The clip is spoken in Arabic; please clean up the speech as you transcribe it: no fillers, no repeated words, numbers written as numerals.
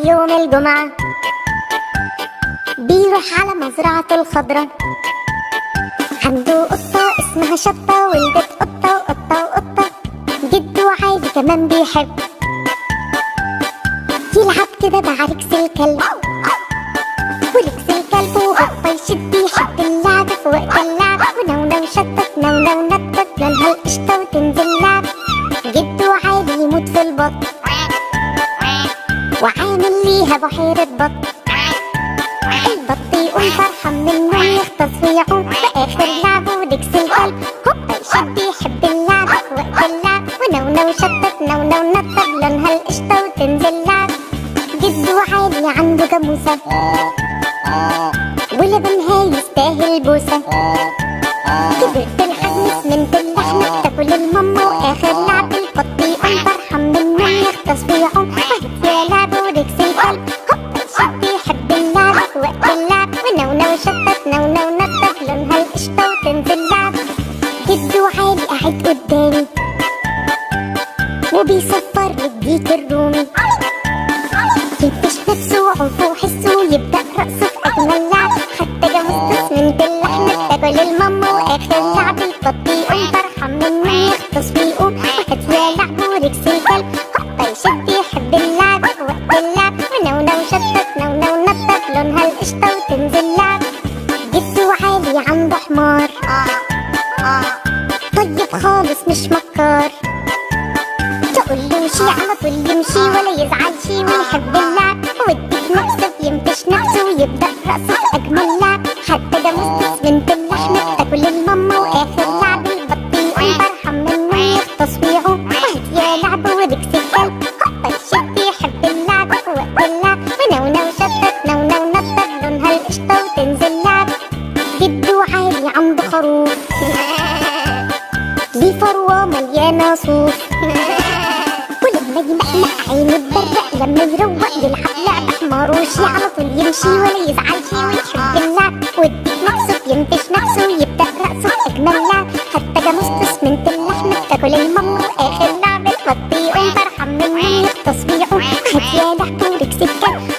يوم الجمعة بيروح على مزرعة الخضرة. عنده قطة اسمها شطة، ولدت قطة وقطة وقطة. جده عادي كمان بيحب يلعب كده مع ركس الكلب، وركس الكلب وقطة يشد يحب اللعب في وقت اللعب. ونونو شطت نونو نطت لونها القشطة وتنزل لعب. جده عادي يموت في البط وعامل ليها بحيرة بط. البط يقوم فرحان منه يغطس ويعوم في آخر لعبه. وركس الكلب هوبا يشد يحب اللعب في وقت اللعب. ونونو شطت نونو نطت لونها القشطة وتنزل لعب. جده عالي عنده جاموسة ولبنها يستاهل بوسة. كبرت الحجم سمنت اللحمة بتاكل الماما. وآخر لعب البط يقوم فرحان منه يغطس ويعوم. وهات يا لعب وركس الكلب هوبا يشد يحب اللعب في وقت اللعب. ونونو شطت نونو نطت لونها القشطة وتنزل لعب. جده عالي قاعد قدامي وبيصفر للديك الرومي. ينفش نفسه وعنفه وحسه ويبدأ رقصه في أجمل لعب. حتى جاموسته سمنت اللحمة بتاكل الماما. وآخر لعب البط يقوم فرحان منه يغطس ويقوم. وهات يا لعب وركس الكلب هوبا يشد يحب اللعب في وقت اللعب. ونونو شطت نونو نطت لونها القشطة وتنزل لعب. جده عالي عنده حمار طيب خالص مش مكار. تقول له امشي على طول يمشي ولا يزعل شي ويحب اللعب. والديك مكسب ينفش نفسه ويبدأ رقصه في أجمل لعب. حتى جاموسته سمنت اللحمة بتاكل الماما. وآخر لعب البط يقوم فرحان منه يغطس ويعوم. وهات يا لعب وركس الكلب هوبا يشد يحب اللعب في وقت اللعب. ونونو شطت نونو نطت لونها القشطة وتنزل لعب. جده عالي عنده خروف ليه فروة مليانة صوف. ولما يمقمق عينه تبرق لما يروق يلعب لعب حمار وشي. على طول يمشي ولا يزعل شي ويحب اللعب. والديك مكسوف ينفش نفسه ويبدأ رقصه في أجمل لعب. حتى جاموسته سمنت اللحمة بتاكل الماما. وآخر لعب البط يقوم فرحان منه يغطس ويعوم. هات يا لعب وركس الكلب